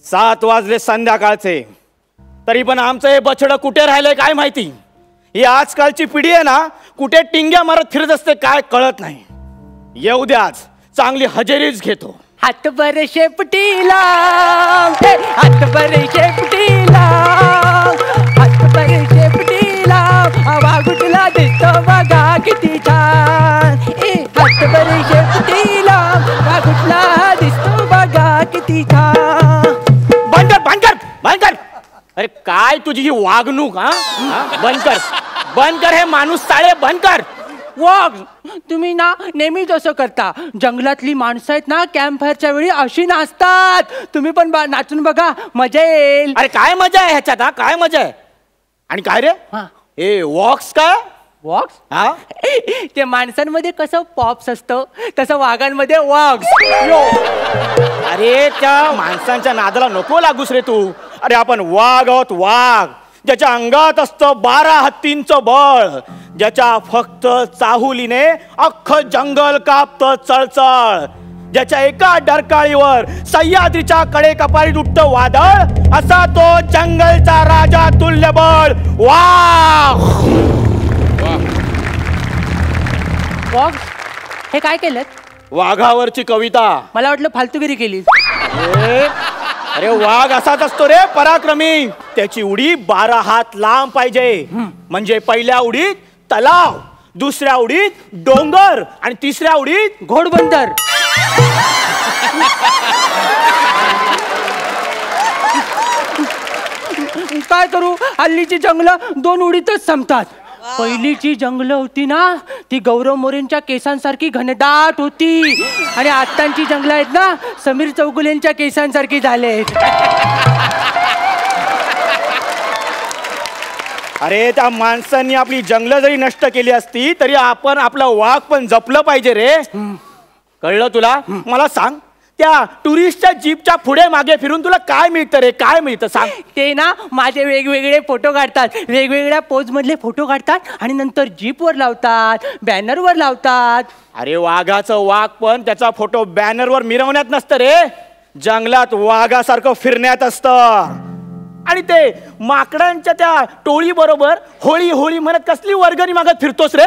सात वाजले संध्याकाळचे, तरी पण आमचं हे बछडं कुठे राहिलंय काय माहिती. ही आजकालची पिढी आहे ना, कुठे टिंग्या मारत फिरत असते काय कळत नाही. येऊ द्या, आज चांगली हजेरीच घेतो. हातभर शेपटीला, हातभर शेपटीला, हातभर शेपटीला, वाघुटला दिसतो बघा किती छान. हातभर शेपटीला, वाघुटला दिसतो बघा किती छान. बंद कर, बंद कर, बंद कर. अरे काय तुझी ही वागणूक. हा बंद कर, बंद कर. हे माणूस साळे बंद कर. वाघ, तुम्ही ना नेहमीच असं करता. जंगलातली माणसं आहेत ना, कॅम्प फायरच्या वेळी अशी नाचतात. तुम्ही पण नाचून बघा, मजा येईल. अरे काय मजा आहे ह्याच्यात. हा काय मजा आहे. आणि काय रे हे वॉक्स काय. वॉक्स? हा ते माणसांमध्ये कसं पॉप्स असतं तसं वाघांमध्ये वॉक्स. अरे त्या माणसांच्या नादाला नको लागूस रे तू. अरे आपण वाघ आहोत, वाघ. ज्याच्या अंगात असतं 12 हत्तींचं बळ, ज्याच्या फक्त चाहुलीने अख्खं जंगल कापतं चळचळ, ज्याच्या एका डरकाळीवर सह्याद्रीच्या कडे कपारीत उठतं वादळ, असा तो जंगलचा राजा तुल्यबळ वाघ. वाघ हे काय केलं? वाघावरची कविता. मला वाटलं फालतूगिरी केली. अरे वाघ असाच असतो रे, पराक्रमी. त्याची उडी 12 हात लांब पाहिजे. म्हणजे पहिल्या उडीत तलाव, दुसऱ्या उडीत डोंगर आणि तिसऱ्या उडीत घोडबंदर. काय करू, हल्लीची जंगलं 2 उडीतच संपतात. पहिलीची जंगलं होती ना, ती गौरव मोरेंच्या केसांसारखी घनदाट होती. आणि आत्ताची जंगलं आहेत ना, समीर चौगुलेंच्या केसांसारखी झालेत. अरे त्या माणसांनी आपली जंगलं जरी नष्ट केली असती तरी आपण आपला वाघ पण जपलं पाहिजे रे. कळलं तुला? मला सांग, त्या टुरिस्टच्या जीपच्या पुढे मागे फिरून तुला काय मिळतं रे, काय मिळतं सांग. ते ना माझे वेगवेगळे फोटो काढतात, वेगवेगळ्या पोज मधले फोटो काढतात आणि नंतर जीपवर लावतात, बॅनरवर लावतात. अरे वाघाचं वाघ पण त्याचा फोटो बॅनरवर मिरवण्यात नसतं रे, जंगलात वाघासारखं फिरण्यात असतं. आणि ते माकडांच्या त्या टोळी बरोबर होळी होळी म्हणत कसली वर्गणी मागत फिरतोस रे.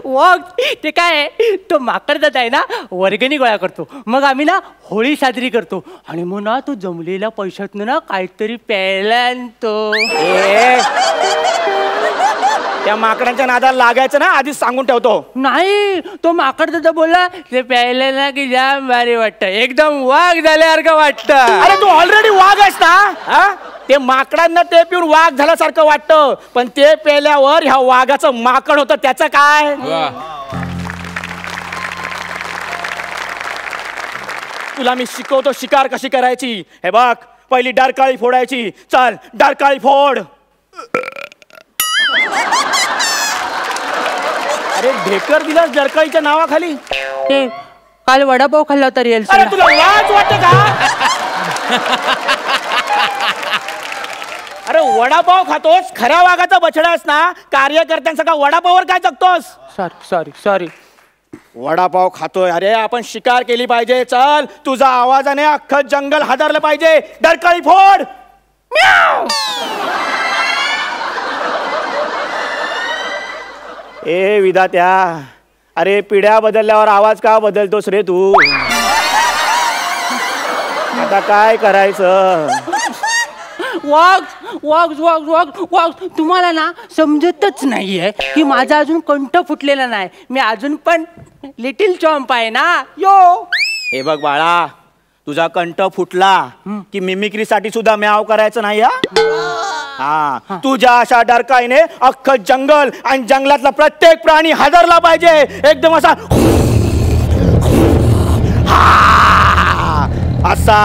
वाघ ते काय, तो माकड दादा आहे ना, वर्गणी गोळा करतो, मग आम्ही ना होळी साजरी करतो. आणि मग ना तो जमलेल्या पैशातनं ना काहीतरी प्यायला आणतो. त्या माकडांच्या नादाला लागायचं ना, आधीच सांगून ठेवतो. नाही, तो माकड दादा बोलला ते प्यायला ना की जाम भारी वाटतं, एकदम वाघ झाल्यासारखं वाटतं. अरे तू ऑलरेडी वाघ आहेस ना. ते माकडांना ते पिऊन वाघ झाल्यासारखं वाटतं, पण ते पेल्यावर ह्या वाघाचं माकड होतं, त्याचं काय. तुला मी शिकवतो शिकार कशी करायची. हे बघ, पहिली डरकाळी फोडायची. चल डरकाळी फोड. अरे ढेकर दिलास डरकाळीच्या नावाखाली. ते काल वडापाव खाल्ला होता रिअल. अरे तुला लाज वाटते का? अरे वडापाव खातोस, खऱ्या वाघाचा बछडास ना, कार्यकर्त्यांचा वडापाववर काय जगतोस. Sorry sorry sorry. वडापाव खातोय. अरे आपण शिकार केली पाहिजे. चल, तुझा आवाजाने अख्खं जंगल हादरलं पाहिजे. डरकाळी फोड. ए विधात्या, अरे पिढ्या बदलल्यावर आवाज का बदलतोस रे तू. आता काय करायचं. वाघ वाघ वाघ वाघ वाघ, तुम्हाला ना समजतच नाहीये की माझा अजून कंठ फुटलेला नाही. मी अजून पण लिटिल चॉम्प आहे ना. यो हे बघ बाळा, तुझा कंठ फुटला की मिमिक्रीसाठी सुद्धा म्याव करायचं नाही. हा तुझ्या अशा डरकाईने अख्खं जंगल आणि जंगलातला प्रत्येक प्राणी हादरला पाहिजे, एकदम असा असा.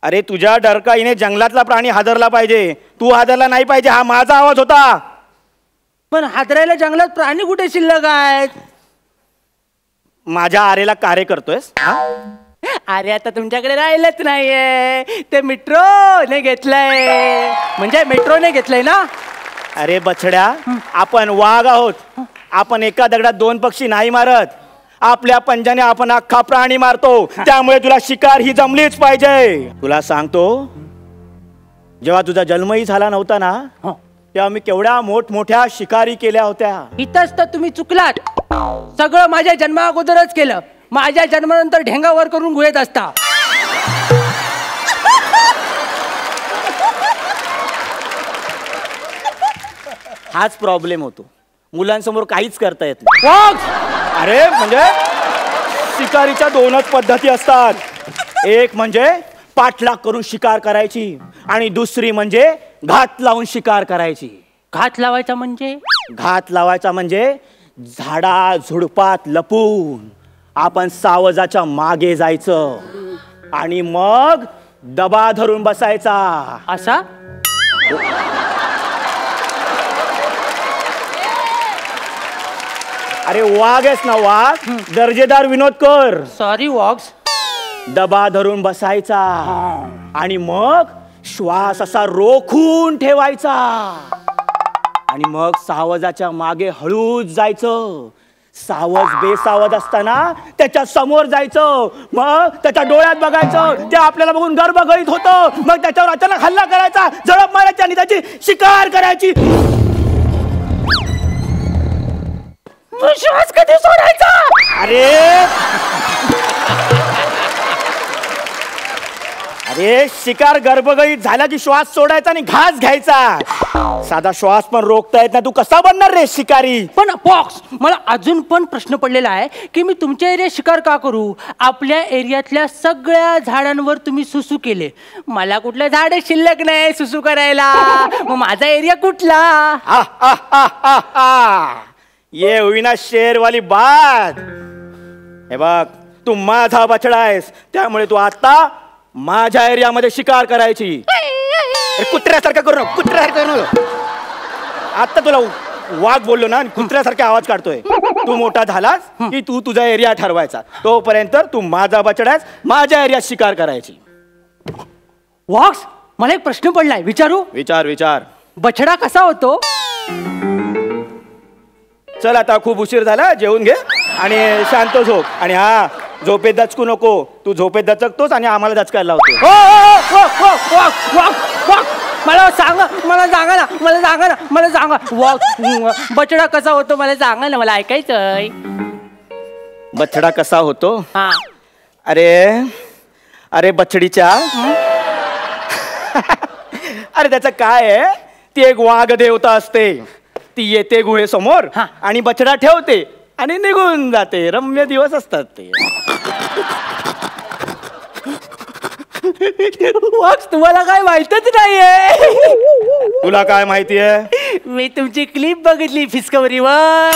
अरे तुझ्या डरकाईने जंगलातला प्राणी हादरला पाहिजे, तू हादरला नाही पाहिजे, हा माझा आवाज होता. पण हादरायला जंगलात प्राणी कुठे शिल्लक आहेत? माझ्या आरेला कार्य करतोयस? अरे आता तुमच्याकडे राहिलंच नाहीये, ते मेट्रोने घेतलंय. म्हणजे मेट्रोने घेतलंय ना? अरे बछड्या, आपण वाघ आहोत. आपण एका दगडात दोन पक्षी नाही मारत. आपल्या पंजाने आपण अख्खा प्राणी मारतो. त्यामुळे तुला शिकार ही जमलीच पाहिजे. तुला सांगतो, जेव्हा तुझा जन्मही झाला नव्हता ना, तेव्हा मी केवढ्या मोठमोठ्या शिकारी केल्या होत्या. इथंच तर तुम्ही चुकलात. सगळं माझ्या जन्मा अगोदरच केलं. माझ्या जन्मानंतर ढेंगावर करून गुहेत असता. हाच प्रॉब्लेम होतो, मुलांसमोर काहीच करता येत नाही. वाघ! अरे म्हणजे शिकारीच्या दोनच पद्धती असतात. एक म्हणजे पाठलाग करून शिकार करायची आणि दुसरी म्हणजे घात लावून शिकार करायची. घात लावायचा म्हणजे? घात लावायचा म्हणजे झाडा झुडपात लपून आपण सावजाच्या मागे जायचं आणि मग दबा धरून बसायचा. असा? अरे वाघ आहेस ना वाघ, दर्जेदार विनोद कर. सॉरी वॉक्स. दबा धरून बसायचा आणि मग श्वास असा रोखून ठेवायचा आणि मग सावजाच्या मागे हळूच जायचं. सावज बेसावज असताना त्याच्या समोर जायचं, मग त्याच्या डोळ्यात बघायचं. ते आपल्याला बघून गर्भगळीत होतं. मग त्याच्यावर अचानक हल्ला करायचा, झडप मारायची आणि त्याची शिकार करायची. श्वास कधी सोडायचा? अरे अरे शिकार गर्भगळीत झाला की श्वास सोडायचा आणि घास घ्यायचा. साधा श्वास पण रोखता येत नाही, तू कसा बनणार रे शिकारी? पण बॉक्स, मला अजून पण प्रश्न पडलेला आहे की मी तुमच्या एरियात शिकार का करू? आपल्या एरियातल्या सगळ्या झाडांवर तुम्ही सुसू केले, मला कुठलं झाड शिल्लक नाही सुसू करायला. मग माझा एरिया कुठला? ये हुई ना शेरवाली बात. हे बघ, तू माझा बछडा आहेस, त्यामुळे तू आता माझ्या एरियामध्ये शिकार करायची. कुत्र्यासारखं करू नको, कुत्र्यासारखं करू नको. आता तुला वाघ बोललो ना, कुत्र्यासारखा आवाज काढतोय. तू मोठा झालास की तू तुझा एरिया ठरवायचा, तोपर्यंत तू माझा बछडा आहेस, माझ्या एरियात शिकार करायची. वॉक्स, मला एक प्रश्न पडलाय, विचारू? विचार विचार. बछडा कसा होतो? चल आता खूप उशीर झाला, जेवून घे आणि शांत झोप. आणि हा, झोपेत दचकू नको. तू झोपेत दचकतोस आणि आम्हाला दचकायला लावतो. मला सांगा, मला सांगा ना, मला सांगा ना, मला सांगा. बछडा कसा होतो मला सांगा ना, मला ऐकायचंय. बछडा कसा होतो? हा. अरे अरे बछडीच्या अरे त्याचं काय आहे, ती एक वाघ देवता असते. ती येते गुहेसमोर आणि बछडा ठेवते आणि निघून जाते. रम्य दिवस असतात ते. तुम्हाला काय माहितच नाहीये? तुला काय माहितीये? मी तुमची क्लिप बघितली डिस्कव्हरीवर.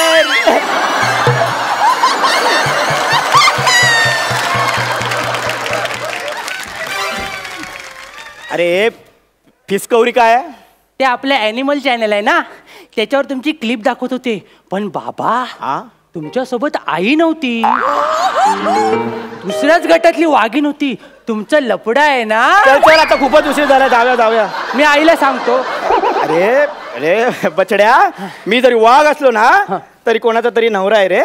अरे डिस्कव्हरी काय आहे? ते आपलं ॲनिमल चॅनल आहे ना, त्याच्यावर तुमची क्लिप दाखवत होते. पण बाबा, तुमच्यासोबत आई नव्हती, दुसऱ्याच गटातली वाघीण होती. तुमचं लफडा आहे ना. चल आता खूपच उशीर झाला, जाऊया जाऊया. मी आईला सांगतो. अरे अरे बछड्या, मी जरी वाघ असलो ना तरी कोणाचा तरी नवरा आहे रे.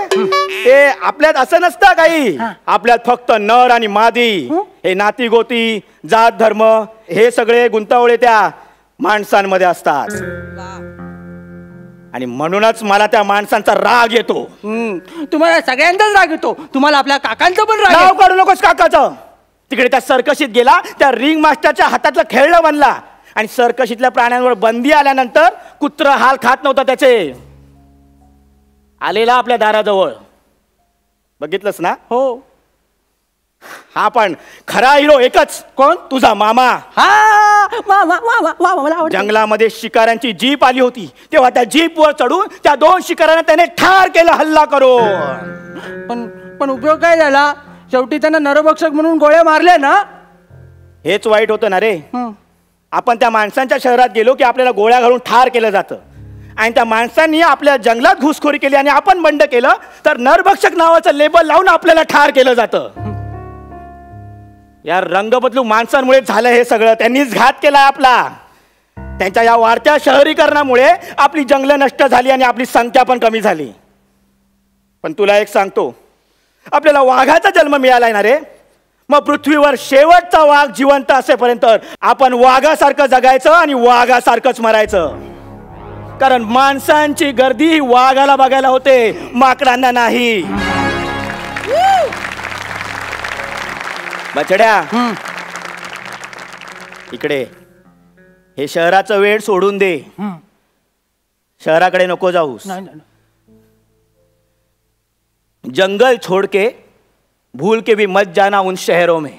ते आपल्यात असं नसतं काही. आपल्यात फक्त नर आणि मादी, हे नाती गोती जात धर्म हे सगळे गुंतावळे त्या माणसांमध्ये असतात. आणि म्हणूनच मला त्या माणसांचा राग येतो. तुम्हाला सगळ्यांचाच राग येतो. तुम्हाला आपल्या काकांचं पण राग. नाव काढू नकोस काकाचं. तिकडे त्या सर्कशीत गेला, त्या रिंग मास्टरच्या हातातलं खेळणं बनला आणि सर्कशीतल्या प्राण्यांवर बंदी आल्यानंतर कुत्र हाल खात नव्हता त्याचे. आलेला आपल्या दाराजवळ, बघितलंस ना? हो. हा पण खरा हिरो एकच. कोण? तुझा मामा. हा वा वा वा वा वा मला आवडतं. जंगलामध्ये शिकाऱ्यांची जीप आली होती, तेव्हा त्या जीप वर चढून त्या 2 शिकाऱ्यांना त्याने ठार केलं हल्ला करून. पण पण उपयोग काय झाला? शेवटी त्यांना नरभक्षक म्हणून गोळ्या मारल्या ना. हेच वाईट होतं ना रे. आपण त्या माणसांच्या शहरात गेलो की आपल्याला गोळ्या घालून ठार केलं जातं, आणि त्या माणसांनी आपल्या जंगलात घुसखोरी केली आणि आपण बंड केलं तर नरभक्षक नावाचं लेबल लावून आपल्याला ठार केलं जातं. या रंगबदलू माणसांमुळे झालं हे सगळं. त्यांनीच घात केलाय आपला. त्यांच्या या वाढत्या शहरीकरणामुळे आपली जंगलं नष्ट झाली आणि आपली संख्या पण कमी झाली. पण तुला एक सांगतो, आपल्याला वाघाचा जन्म मिळालाय ना रे. मग पृथ्वीवर शेवटचा वाघ जिवंत असेपर्यंत आपण वाघासारखं जगायचं आणि वाघासारखंच मरायचं. कारण माणसांची गर्दी वाघाला बघायला होते, माकडांना नाही. बछड्या, इकडे. हे शहराचं वेळ सोडून दे. शहराकडे नको जाऊस. जंगल छोड़ के भूल के भी मत जाना उन शहरों में.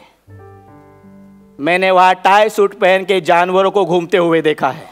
मैंने वहां टाई सूट पहन के जानवरों को घूमते हुए देखा है.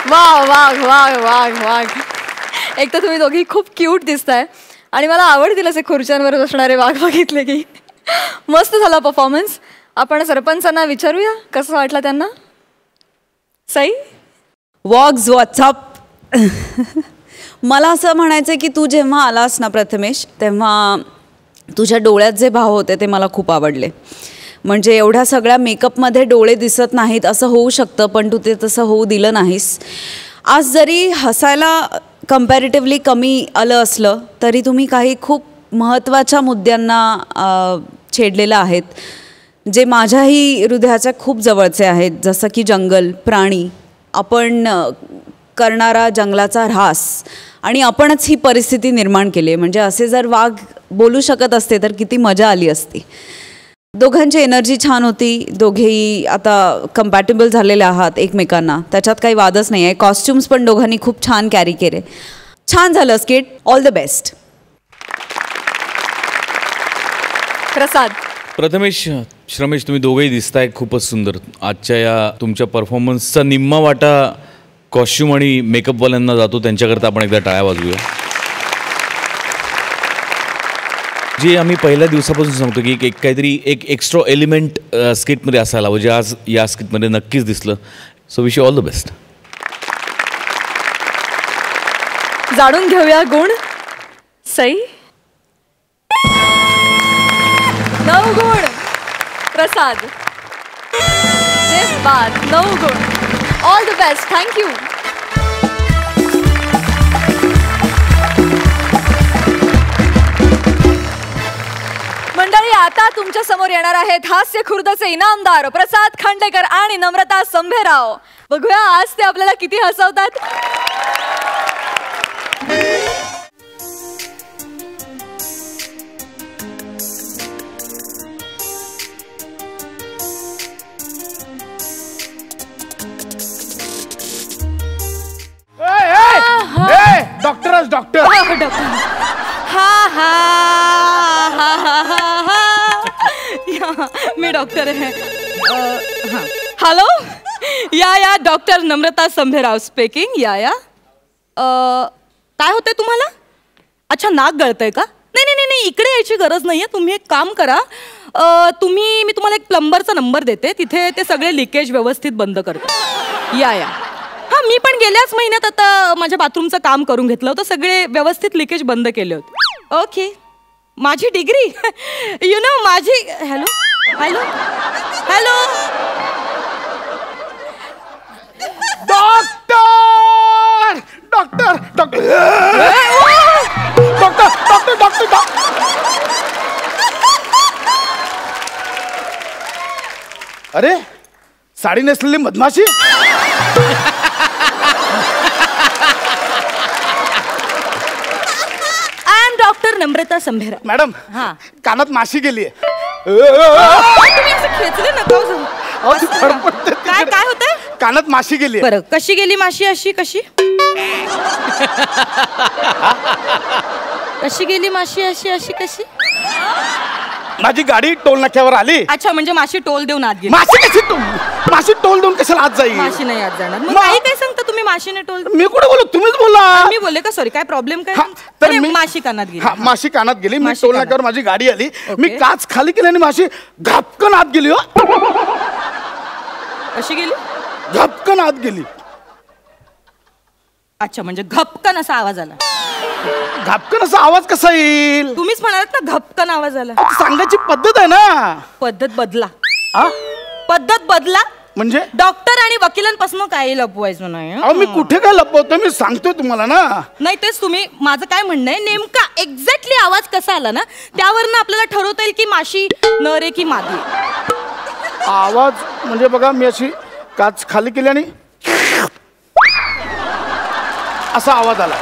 वाह वाह वाह वाह वाह. एक तर तुम्ही दोघी खूप क्यूट दिसताय आणि मला आवडतील असे खुर्च्यांवर बसणारे वाघ बघितले की. मस्त झाला परफॉर्मन्स. आपण सरपंचांना विचारूया कसं वाटलं त्यांना. सई वॉग्स व्हॉट्सअप. मला असं म्हणायचं की तू जेव्हा आलास ना प्रथमेश, तेव्हा तुझ्या डोळ्यात जे भाव होते ते मला खूप आवडले. म्हणजे एवढ्या सगळ्या मेकअपमध्ये डोळे दिसत नाहीत असं होऊ शकतं, पण तू ते तसं होऊ दिलं नाहीस. आज जरी हसायला कम्पॅरेटिव्हली कमी आलं असलं तरी तुम्ही काही खूप महत्त्वाच्या मुद्द्यांना छेडलेलं आहेत जे माझ्याही हृदयाच्या खूप जवळचे आहेत. जसं की जंगल, प्राणी, आपण करणारा जंगलाचा ऱ्हास आणि आपणच ही परिस्थिती निर्माण केली आहे. म्हणजे असे जर वाघ बोलू शकत असते तर किती मजा आली असती. दोघांची एनर्जी छान होती. दोघेही आता कम्पॅटेबल झालेले आहात एकमेकांना, त्याच्यात काही वादच नाही आहे. कॉस्ट्युम्स पण दोघांनी खूप छान कॅरी केले. छान झालं skit. All the best. Prasad. Prathamesh, Shramesh, तुम्ही दोघेही दिसताय खूपच सुंदर. आजच्या या तुमच्या परफॉर्मन्सचा निम्मा वाटा कॉस्ट्युम आणि मेकअपवाल्यांना जातो. त्यांच्याकरता आपण एकदा टाळ्या वाजवूया. जे आम्ही पहिल्या दिवसापासून सांगतो की एक काहीतरी एक एक्स्ट्रा एलिमेंट स्किटमध्ये असायला हवं, जे आज या स्किटमध्ये नक्कीच दिसलं. So wish you all the best. जाणून घेऊया गुण. सई 9 गुण. प्रसाद जे बात 9 गुण. All the best. थँक्यू. मंडळी, आता तुमच्या समोर येणार आहेत हास्य खुर्दचे इनामदार प्रसाद खांडेकर आणि नम्रता संभेराव. बघूया आज ते आपल्याला किती हसवतात. डॉक्टरच डॉक्टर. हा हा हा हा हा हा. मी डॉक्टर आहे. हॅलो. या डॉक्टर नम्रता संभेराव स्पीकिंग. या काय होतंय तुम्हाला? अच्छा, नाक गळतंय का? नाही नाही नाही, इकडे यायची गरज नाहीये. तुम्ही एक काम करा, मी तुम्हाला एक प्लंबरचा नंबर देते, तिथे ते सगळे लिकेज व्यवस्थित बंद करतो. या हां, मी पण गेल्याच महिन्यात आता माझ्या बाथरूमचं काम करून घेतलं होतं. सगळे व्यवस्थित लिकेज बंद केले होते. ओके. माझी डिग्री यु नो माझी. Hello hello hello. Doctor doctor doctor doctor doctor doctor. अरे, साडी नेसलेली मधमाशी. डॉक्टर नम्रता संभेराव. मॅडम, हां, कानात माशी गेली. तुम्ही असं खेचले नका. काय काय होतंय? कानात माशी गेली. बरं, कशी गेली माशी? अशी कशी? कशी गेली माशी? अशी अशी कशी? माझी गाडी टोल नाक्यावर आली. अच्छा, म्हणजे माशी टोल देऊन आत गेली. माशी टोल देऊन कशाला आत जाईल? माशी नाही आत जाणार. मग काही काय सांगता तुम्ही? माशीने टोल. मी कुठे बोललो? तुम्हीच बोला. मी बोलले का? सॉरी, काय प्रॉब्लेम काय? तर मी माशी कानात गेली. माशी कानात गेली. मी टोल नाक्यावर माझी गाडी आली. मी काच खाली केली आणि माशी घपकन आत गेली. हो, कशी गेली? घपकन आत गेली. अच्छा, म्हणजे घपकन असा आवाज आला. घपकन असा आवाज कसा येईल? तुम्हीच म्हणालात ना घपकन आवाज आला. सांगायची पद्धत आहे ना. पद्धत बदला. हा, पद्धत बदला. म्हणजे डॉक्टर आणि वकिलांपासून काही लपवायचं नाही. अहो, मी कुठे काय लपवतो? मी सांगतोय तुम्हाला ना. नाही, तेच तुम्ही. माझं काय म्हणणं आहे, नेमका एक्झॅक्टली आवाज कसा आला ना, त्यावरनं आपल्याला ठरवता येईल की माशी नर आहे की मादी. आवाज म्हणजे बघा, मी अशी काच खाली केली आणि असा आवाज आला.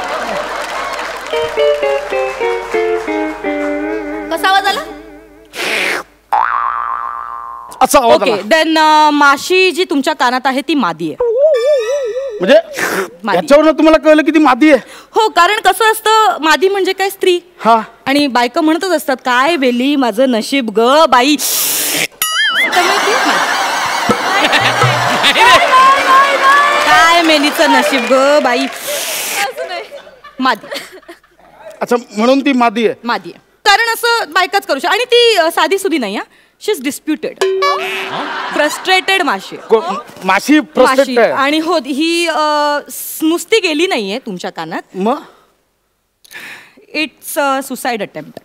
कसा आवाज आला? असा आवाज आला. ओके, देन माशी जी तुमच्या कानात आहे ती मादी आहे. म्हणजे याच्यावरून तुम्हाला कळलं की ती मादी आहे? हो, कारण कसं असतं, मादी म्हणजे काय, स्त्री. हा, आणि बायका म्हणतच असतात, काय वेली माझं नशीब ग बाई. काय मेली बाईचं नशीब ग बाई. मादी. अच्छा, म्हणून ती मादी आहे. मादी आहे. कारण असं बायकाच करू शकतो. आणि ती साधी सुधी नाही. शी इज डिस्प्युटेड, फ्रस्ट्रेटेड माशी. माशी माशी. आणि हो, ही नुसती गेली नाहीये तुमच्या कानात. मग इट्स सुसाइड अटेम्प्ट.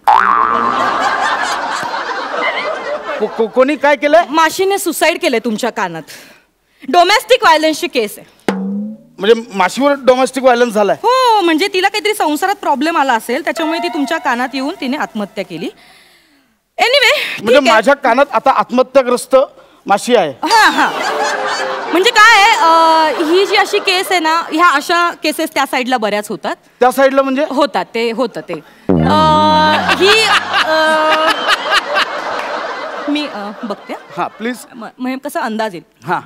कोणी काय केलंय? माशीने सुसाइड केलंय तुमच्या कानात. डोमेस्टिक व्हायलन्सची केस आहे. म्हणजे माशीवर डोमेस्टिक व्हायलन्स झालाय? हो, म्हणजे तिला काहीतरी संसारात प्रॉब्लेम आला असेल, त्याच्यामुळे ती तुमच्या कानात येऊन तिने आत्महत्या केली. एनिवे, म्हणजे माझ्या कानात आता आत्महत्याग्रस्त माशी आहे. हा हा. म्हणजे काय आहे, ही जी अशी केस आहे ना, ह्या अशा केसेस त्या साईडला बऱ्याच होतात. त्या साईडला म्हणजे होतात ते होतं ते. ही मी बघते. हा प्लीज. म्हणजे कसं अंदाज येईल. हा.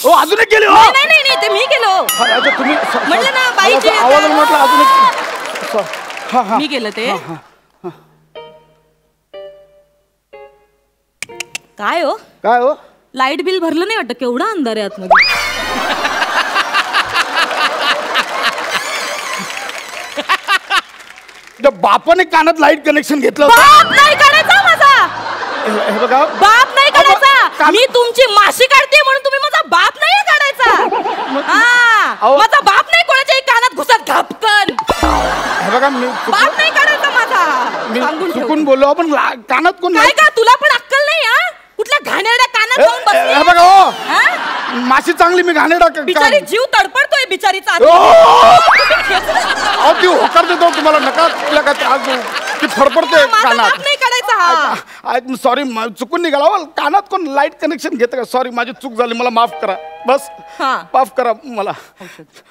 ओ अजून एक गेली. नाही नाही नाही, ते मी केलं. तुम्ही म्हटलं ना बाईची आवाज म्हटलं अजून एक. हा हा मी केलं ते. काय हो? काय हो? लाईट बिल भरलं नाही वाटतं? केवढा अंधार आहे आतमध्ये. बापाने कानात लाईट कनेक्शन घेतलं. बाप नाही काढायचा माझा. हे बघा, बाप नाही काढायचा. मी तुमची माशी काढते म्हणून तुम्ही माझा बाप नाही काढायचा. हा, माझा बाप नाही कोणाच्याही कानात घुसत घापकन. हे बघा, मी बाप नाही काढायचा माझा. मी चुकून बोललो. आपण कानात कोण काय का तुला पण अक्कल नाही? हा, कुठल्या घाणेरड्या कानात जाऊन बसली? हे बघा हो, माशी चांगली, मी घाणेरडा. बिचारी जीव तडपडतोय बिचारीचा. ती होकार देतो तुम्हाला. नका तिला काय त्रास देऊ. ती फडफडते कानात. नाही काढायचा. सॉरी, चुकून निघाला. कानात कोण लाईट कनेक्शन घेतं का? सॉरी, माझी चूक झाली, मला माफ करा. बस माफ करा मला,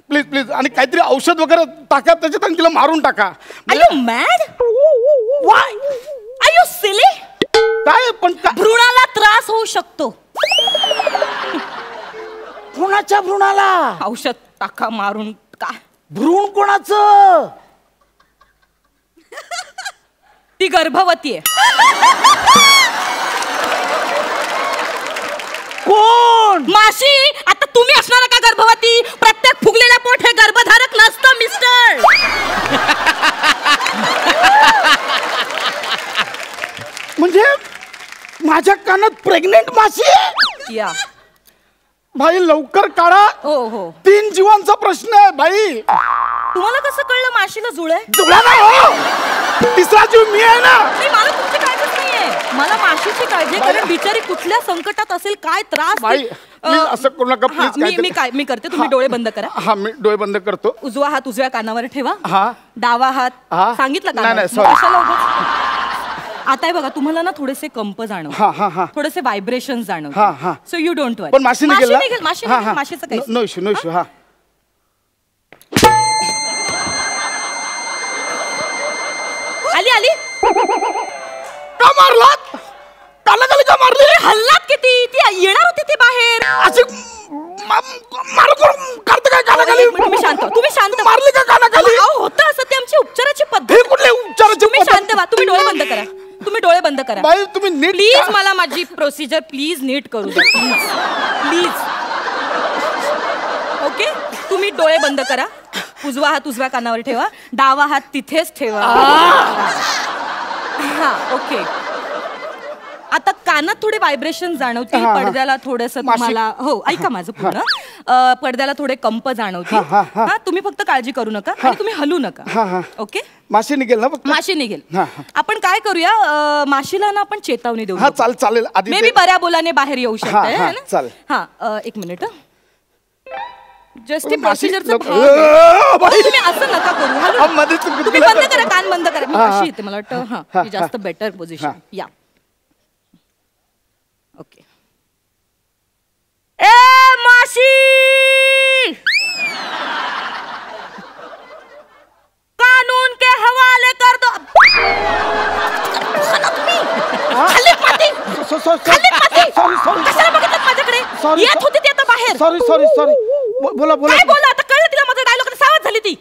प्लीज प्लीज. आणि काहीतरी औषध वगैरे टाका त्याच्यात आणि तिला मारून टाका. Are you mad? Why are you silly? काय पण भ्रूणाला त्रास होऊ शकतो. भ्रूणाच्या भ्रूणाला औषध टाका मारून. का भ्रूण कोणाचं? ती गर्भवती आहे. कोण? माशी. आता तुम्ही असणार का गर्भवती? प्रत्येक फुगलेला पोट हे गर्भधारक नसतं मिस्टर. म्हणजे माझ्या कानात प्रेग्नेंट माशी आहे? या भाई लवकर काढा. हो हो. 3 जीवांचा प्रश्न आहे भाई. तुम्हाला कसं कळलं माशीला जुळ आहे? जुळा नाही हो, 3रा जीव मी आहे ना. नाही, मला तुमची काळजीच नाहीये. मला माशीची काळजी. कारण बिचारी कुठल्या संकटात असेल, काय त्रास. भाई असं करू नका प्लीज. मी करते. तुम्ही डोळे बंद करा. हा, मी डोळे बंद करतो. उजवा हात उजव्या कानावर ठेवा. हा. डावा हात सांगितलं का? नाही सॉरी. आता बघा, तुम्हाला ना थोडेसे कंप जाणव. थोडेसे व्हायब्रेशन जाणव. सो यू डोंट वरी. पण माशी निघेल. माशीचं काही नो इश्यू, नो इश्यू. हा. आली आली. का मारलात? कानाखाली का मारली? हल्लात किती? ती येणार होती ती बाहेर. अशी मार करून काढते काय कानाखाली? तुम्ही शांत. मारली का कानाखाली? होतं असं. ती आमची उपचाराची पद्धत. हे कुठले उपचाराची? तुम्ही शांत व्हा. तुम्ही डोळे बंद करा. तुम्ही डोळे बंद करा. बाई तुम्ही नीट प्लीज मला माझी प्रोसिजर प्लीज नीट करू द्या. प्लीज. ओके, तुम्ही डोळे बंद करा. उजवा हात उजव्या कानावर ठेवा. डावा हात तिथेच ठेवा. हा, ओके. आता कानात थोडे व्हायब्रेशन जाणवतील. पडद्याला थोडंसं तुम्हाला. हो, ऐका माझं पूर्ण. पडद्याला थोडे कंप जाणवतील. हा, तुम्ही फक्त काळजी करू नका आणि तुम्ही हलू नका. ओके. माशी निघेल ना? माशी निघेल. आपण काय करूया, माशीला ना आपण चेतावणी देऊ. हा, चालेल. मे बी बऱ्या बोलाने बाहेर येऊ शकते. चालेल. हा, एक मिनिट. जस्ट प्रोसिजरचं तुम्ही असं नका करू. तुम्ही बंद करा, कान बंद करा. मी अशी येते, मला वाटतं. हा, जास्त बेटर पोझिशन. या. ओके. ए माशी, कानून के हवाले कर दो. कशाला बघतात माझ्याकडे? येत होती ती आता बाहेर. सॉरी. बोला. काय बोला? आता कळलं तिला माझा डायलॉग. सावध झाली ती.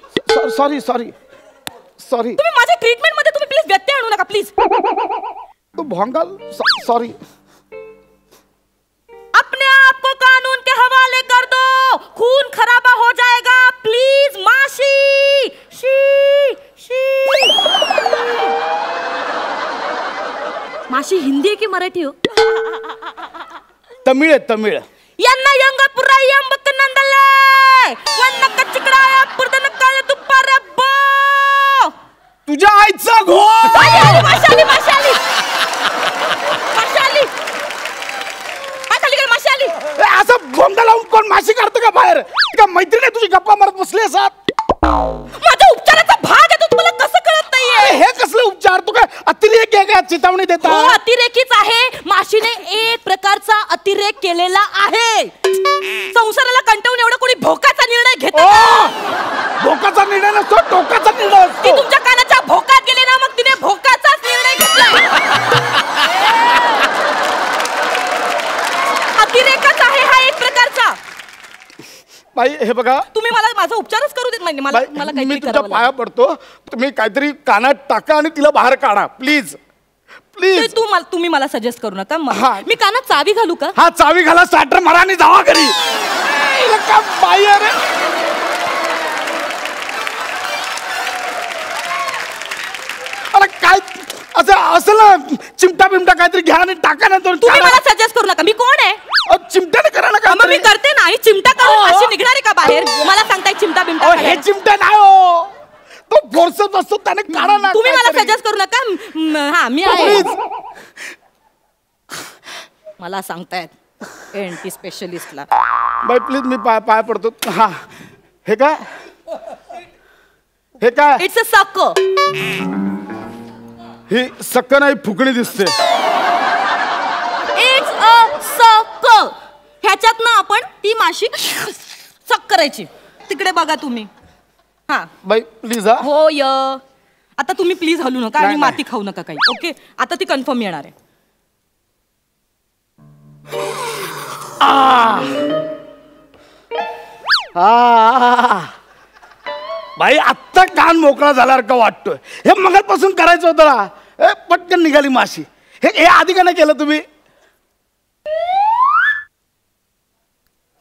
सॉरी. तुम्ही माझ्या ट्रीटमेंट मध्ये तुम्ही प्लीज व्यत्यय आणू नका प्लीज. तू भोंगाल. सॉरी. अपने आप को कानून के हवाले कर दो. मराठी हो? तमिळ आहे तमिळ. यांना यंगपुरा यंबक नंदले वन्न कचिकडाया पुरदन काळ दुपार बो. तुझ्या आईचा घोळ. माशाली माशाली माशाली माशाली काय माशाली. असं गोंदा लावून कोण माशी काढतं का बाहेर? का मैत्रिणी तुझी गप्पा मारत बसली असात? माझ्या उपचाराचा भाग आहे तो तुम्हाला कसं कळत नाहीये? हे कसले उपचार? तू काय अतिरेक आहे का? चितावणी देता? हो अतिरेकीच आहे. माशीने एक प्रकारचा अतिरेक केलेला आहे. संसाराला कंटाळून एवढा कोणी भोकाचा निर्णय घेत? भोकाचा निर्णय नसतो, टोकाचा निर्णय ती असतो. तुमच्या कानाच्या भोकात गेली ना मग तिने भोकाचाच निर्णय घेतलाय. अतिरेकच आहे हा एक प्रकारचा. बाई हे बघा, तुम्ही मला माझा उपचारच करू देत नाही. मला मला मी काहीतरी तुझ्या करावं पाया लागेल. पडतो. तुम्ही काहीतरी कानात टाका आणि तिला बाहेर काढा प्लीज प्लीज. तुम्ही मला सजेस्ट करू नका. हा. मी कानात चावी घालू का? हा चावी घाला, स्टार्टर मारा आणि जावा घरी. का बाई अरे अरे काय असं असं ना, चिमटा बिमटा काहीतरी घ्या आणि टाका ना. तुम्ही मला सजेस्ट करू नका. मी कोण आहे? चिमट्याने करा ना. मग मी करते ना. आणि चिमटा करून अशी निघणार आहे का बाहेर? मला सांगताय चिमटा बिमटा हे घालायला? चिमटा नाही हो, तो फोर्सच असतो, त्याने काढा ना. तुम्ही मला काहीतरी. सजेस्ट करू नका. हा मी आहे. प्लीज. मला सांगतायत एनटी स्पेशलिस्टला. बाई प्लीज मी पाय पडतो. हा हे काय? हे काय? इट्स अ सक. ही सक्क नाही, फुकणी दिसते. इट्स अ सक. ह्याच्यात ना आपण ती माशी सक करायची. तिकडे बघा तुम्ही. हा बाई प्लीज. हा हो य. आता तुम्ही प्लीज हलू नका आणि नाही, माती खाऊ नका काही. ओके आता ती कन्फर्म येणार आहे. बाई आत्ता कान मोकळा झाल्यासारखं वाटतोय. हे मगापासून करायचं होतं ना. पटकन निघाली माशी. हे आधी का नाही केलं तुम्ही?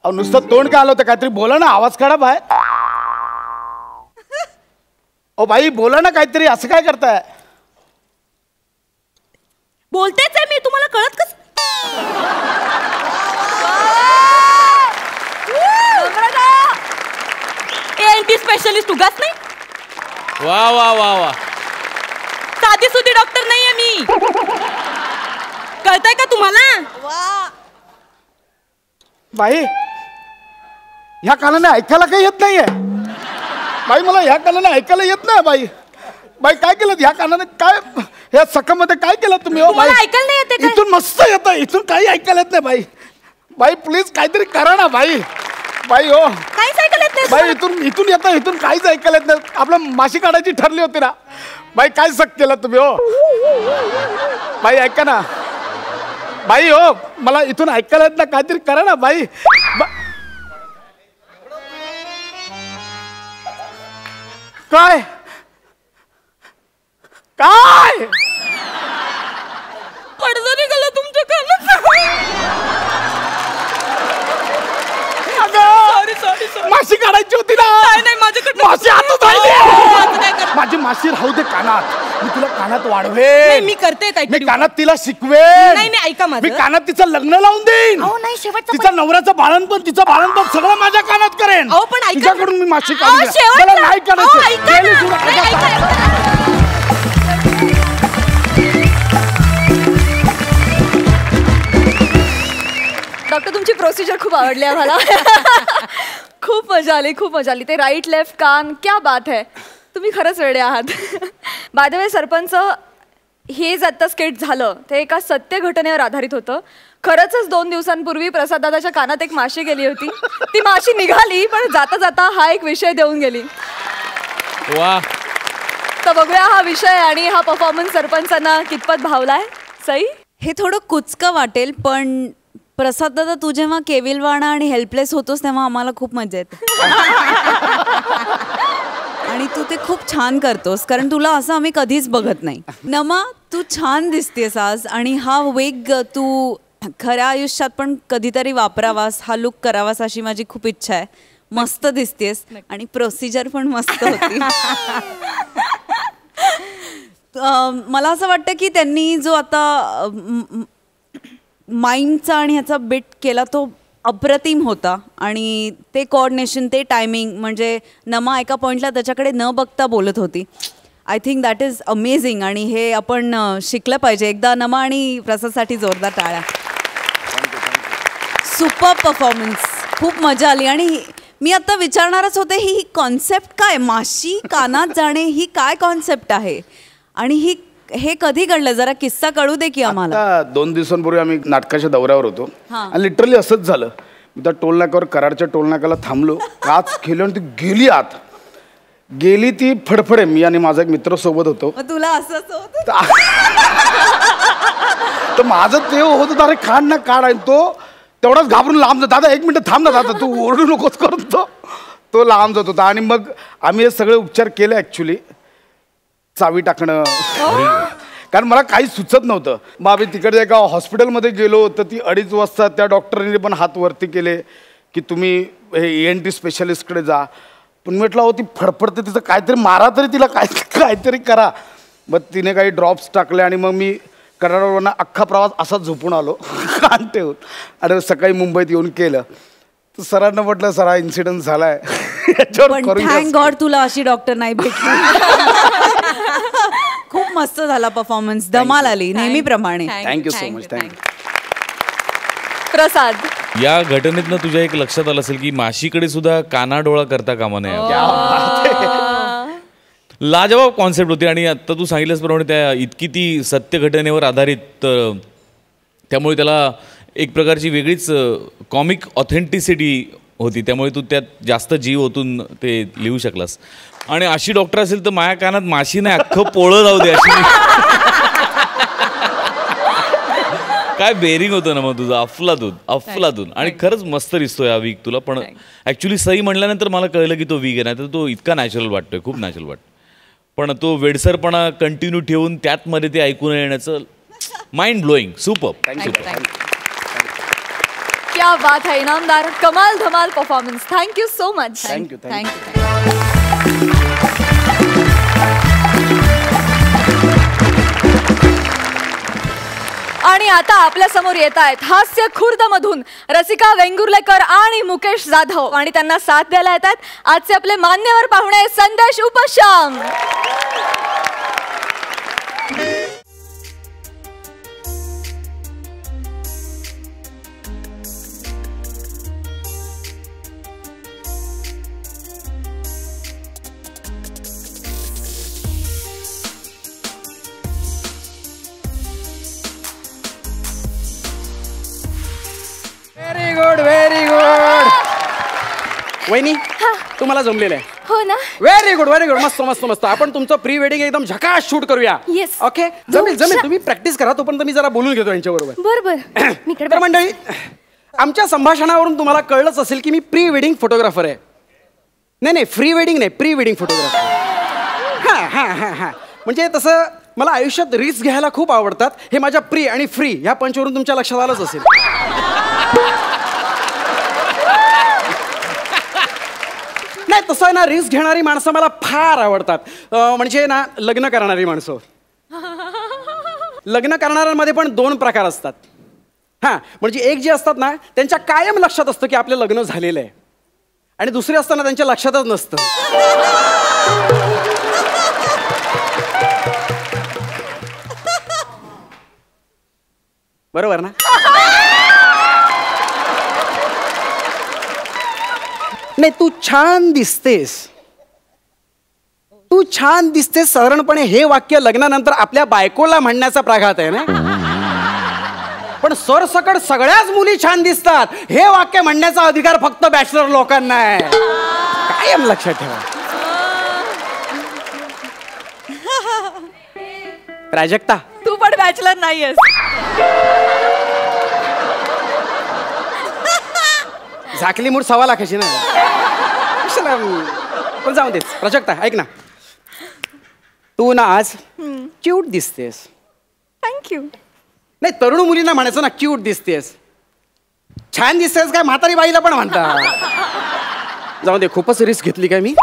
नुसतं तोंड काय आलं होतं? काहीतरी बोला ना, आवाज काढा बाहेर. ओ बाई बोला ना काहीतरी. असं काय करताय? बोलतेच आहे मी. तुम्हाला कळत कसं? एनटी स्पेशलिस्ट उगाच नाही. वा वा वा वा. साधी सुधी डॉक्टर नाहीये मी. कळतंय का तुम्हाला? बाई ह्या कानाने ऐकायला काही येत नाहीये. बाई मला ह्या कानाने ऐकायला येत नाही. बाई बाई काय केलं ह्या कानाने? काय ह्या सकामध्ये काय केलं तुम्ही? हो बाई तुम्हाला ऐकायला नाही येते काय? इथून मस्त येतं, इथून काही ऐकायला येत नाही. बाई बाई प्लीज काहीतरी करा ना. बाई बाई हो काहीच ऐकायला येत नाही. बाई इथून येतं, इथून काहीच ऐकायला येत नाही. आपलं माशी काढायची ठरली होती ना. बाई काय सक केलं तुम्ही? हो बाई ऐका ना. बाई हो मला इथून ऐकायला येत ना. काहीतरी करा ना बाई. काय काय पडदा निघाला तुमच्या कानात. माशी काढायची होती ना. नाही माझ्याकडे माशी हातात राहिली. माझी माशी राहू दे कानात. मी तुला कानात वाढवे. मी करते मी काहीतरी. कानात तिला शिकवे. नाही नाही ऐका माझं. मी कानात तिचं लग्न लावून देईन. अहो नाही शेवटचं तिचा नवऱ्याचं बाळणपण, तिचं बाळणपण सगळं माझ्या कानात करेन. अहो पण ऐका. तिच्याकडून मी माशी अहो, काढून शेवटचं. मला नाही अहो, ऐका ना. काढायचं. नाही, ऐका. डॉक्टर तुमची प्रोसिजर खूप आवडली आम्हाला. खूप मजा आली, खूप मजा आली. ते राईट लेफ्ट कान क्या बात है. तुम्ही खरंच वेडे आहात. बाय द वे सरपंच, हे जे आत्ता स्केट झालं ते एका सत्य घटनेवर आधारित होतं. खरंच 2 दिवसांपूर्वी प्रसाद दादाच्या कानात एक माशी गेली होती. ती माशी निघाली पण जाता जाता हा एक विषय देऊन गेली. वा. तर बघूया हा विषय आणि हा परफॉर्मन्स सरपंचांना कितपत भावलाय. सई हे थोडं कुचकं वाटेल पण प्रसाद दादा तू जेव्हा केविलवाणा आणि हेल्पलेस होतोस तेव्हा आम्हाला खूप मजा येते. आणि तू ते खूप छान करतोस कारण तुला असं आम्ही कधीच बघत नाही. नमा तू छान दिसतेस आज आणि हा वेग तू खऱ्या आयुष्यात पण कधीतरी वापरावास, हा लुक करावास अशी माझी खूप इच्छा आहे. मस्त दिसतेस आणि प्रोसिजर पण मस्त होती. मला असं वाटतं की त्यांनी जो आता माईमचा आणि ह्याचा बिट केला तो अप्रतिम होता. आणि ते कोऑर्डिनेशन, ते टायमिंग, म्हणजे नमा एका पॉईंटला त्याच्याकडे न बघता बोलत होती. I think that is amazing. आणि हे आपण शिकलं पाहिजे. एकदा नमा आणि प्रसादसाठी जोरदार टाळ्या. सुपर परफॉर्मन्स, खूप मजा आली. आणि मी आता विचारणारच होते, ही कॉन्सेप्ट काय, माशी कानात जाणे ही काय कॉन्सेप्ट आहे आणि हे कधी घडलं, जरा किस्सा कळू दे की आम्हाला. 2 दिवसांपूर्वी आम्ही नाटकाच्या दौऱ्यावर होतो आणि लिटरली असंच झालं. मी त्या टोल नाक्यावर, कराडच्या टोल नाक्याला थांबलो, काच खेळलो आणि ती गेली आत. गेली ती फडफडे. मी आणि माझा एक मित्र सोबत होतो. तुला असंच होतं? तर माझं ते होत होतं, अरे काढ ना काढ. आणि तो तेवढाच घाबरून लांब जात, दादा 1 मिनिट थांब ना दादा, तू ओरडू नकोस करून तो लांब जात होता. आणि मग आम्ही हे सगळे उपचार केले ॲक्च्युली. चावी टाकणं, कारण मला काही सुचत नव्हतं. मग आम्ही तिकडे एका हॉस्पिटलमध्ये गेलो, तर ती 2:30 वाजता त्या डॉक्टरांनी पण हात वरती केले की तुम्ही हे ENT स्पेशलिस्टकडे जा. पण म्हटलं हो ती फडफडते, तिचं काहीतरी मारा तरी तिला, काहीतरी करा. मग तिने काही ड्रॉप्स टाकले आणि मग मी कराडावरनं अख्खा प्रवास असाच झोपून आलो कान ठेवून. आणि सकाळी मुंबईत येऊन केलं. तर सरांना म्हटलं सर हा इन्सिडेंट झालाय. थँक गॉड तुला अशी डॉक्टर नाही भेटली. खूप मस्त झाला परफॉर्मन्स, धमाल आली नेहमीप्रमाणे. Thank you so much. थँक्यू. प्रसाद, या घटनेतनं तुझ्या एक लक्षात आलं असेल की माशीकडे सुद्धा कानाडोळा करता कामा नये. लाजवाब कॉन्सेप्ट होती. आणि आता तू सांगितल्याप्रमाणे त्या इतकी ती सत्य घटनेवर आधारित, त्यामुळे त्याला एक प्रकारची वेगळीच कॉमिक ऑथेंटिसिटी होती. त्यामुळे तू त्यात जास्त जीव ओतून ते लिहू शकलास. आणि अशी डॉक्टर असेल तर माझ्या कानात माशी नाही, अख्खं पोळं जाऊ दे अशी. काय बेरिंग होतं ना मग तुझं, अफलातून. आणि खरंच मस्त दिसतोय हा वीक तुला. पण ॲक्च्युली सई म्हणल्यानंतर मला कळलं की तो वीक आहे, नाही तर तो इतका नॅचरल वाटतोय, खूप नॅचरल वाटतो. पण तो वेडसरपणा कंटिन्यू ठेवून त्यात मध्ये ते ऐकून येण्याचं माइंड ब्लोईंग. सुपर. क्या बात है इनामदार, कमाल धमाल performance. Thank you so much. Thank you. आणि आता आपल्या समोर येत आहेत हास्य खुर्द मधून रसिका वेंगुर्लेकर आणि मुकेश जाधव. आणि त्यांना साथ द्यायला येत आहेत आजचे आपले मान्यवर पाहुणे संदेश उपशाम. Very good. वहिनी तुम्हाला जमलेलं आहे. हो ना. Very good. मस्त. आपण तुमचं प्री वेडिंग एकदम झकास शूट करूया. Yes. ओके, जमेल. तुम्ही प्रॅक्टिस करा, तोपर्यंत मी जरा बोलून घेतो यांच्याबरोबर. बरोबर. तर मंडळी, आमच्या संभाषणावरून तुम्हाला कळलंच असेल की मी प्री वेडिंग फोटोग्राफर आहे. नाही फ्री वेडिंग नाही, प्री वेडिंग फोटोग्राफर. हा. म्हणजे तसं मला आयुष्यात रिस्क घ्यायला खूप आवडतात. हे माझ्या प्री आणि फ्री ह्या पंचवरून तुमच्या लक्षात आलंच असेल. नाही तसं आहे ना, रिस्क घेणारी माणसं मला फार आवडतात. म्हणजे ना, लग्न करणारी माणसं. लग्न करणाऱ्यांमध्ये पण 2 प्रकार असतात. हां, म्हणजे एक जे असतात ना, त्यांच्या कायम लक्षात असतं की आपलं लग्न झालेलं आहे. आणि दुसरे असताना त्यांच्या लक्षातच नसतं. बरोबर ना? नाही, तू छान दिसतेस. साधारणपणे हे वाक्य लग्नानंतर आपल्या बायकोला म्हणण्याचा प्रघात आहे ना. पण सरसकट सगळ्याच मुली छान दिसतात हे वाक्य म्हणण्याचा अधिकार फक्त बॅचलर लोकांना आहे. कायम लक्षात ठेवा. प्राजक्ता, तू पण बॅचलर नाहीयेस. झाकली मूठ 1.25 लाखाची ना. पण जाऊ देस. प्राजक्ता ऐक ना, तू ना आज क्यूट दिसतेस. थँक्यू. नाही, तरुण मुलींना म्हणायचं ना क्यूट दिसतेस. छान दिसतेस काय म्हातारी बाईला पण म्हणता. जाऊ दे, खूपच रिस्क घेतली काय मी.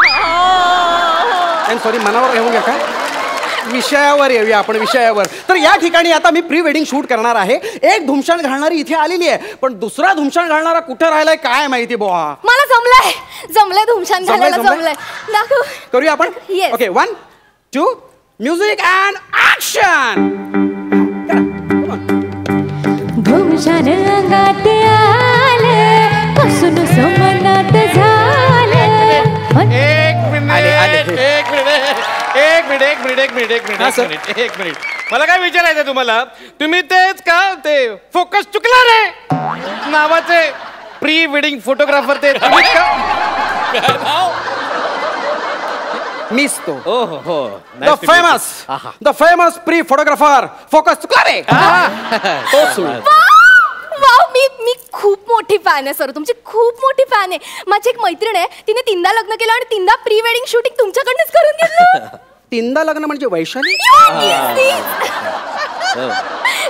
सॉरी, मनावर घेऊन घ्या. काय विषयावर येऊया आपण विषयावर. तर या ठिकाणी आता मी प्री वेडिंग शूट करणार आहे. एक धुमशान घालणारी इथे आलेली आहे, पण दुसरा धुमशान घालणारा कुठे राहिलाय काय माहिती बुवा. मला जमलंय धुमशान घालायला जमलंय. दाखव. करूया आपण. Yes. Okay 1 2 music and action. धुमशान अंगात आलं पासून समनात झालं. एक मिनिट मला काय विचारायचं तुम्हाला, तुम्ही तेच का ते फोकस चुकला रे नावाचे प्री वेडिंग फोटोग्राफर ते तुम्हीच का? मिस तो हो the famous pre photographer focus चुकला रे. तोच मी. वाव, मी खूप मोठी फॅन आहे सर, तुमची खूप मोठी फॅन आहे. माझी एक मैत्रीण आहे, तिने 3दा लग्न केलं आणि 3दा प्री वेडिंग शूटिंग तुमच्याकडनंच करून घेतलं. 3दा लग्न म्हणजे वैशाली.